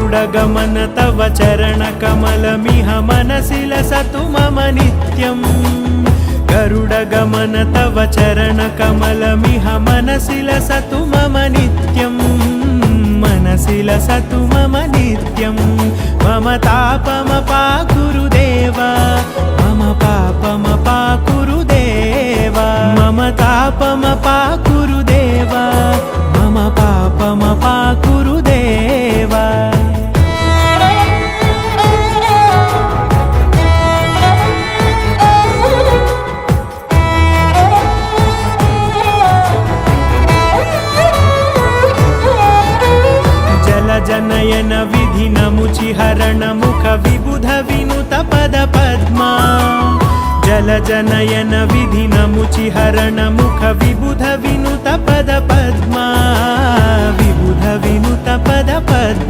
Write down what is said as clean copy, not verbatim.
गरुडगमन तव चरणकमलमिह मनसि लसतु मम नित्यम् गरुडगमन तव चरणकमलमिह मनसि लसतु मम नित्यम् मनसि लसतु मम नित्यम् मम तापमपाकुरुदेव मम पापमपाकुरुदेव मम तापमपाकुरुदेव मम पापमपाकुरुदेव जनयन विधिनमुचिहरण मुख विबुध विनुत पद पद्मा जलजनयन विधिनमुचिहरण मुख विबुध विनुत पद पद्मा विबुध विनुत पद पद्मा।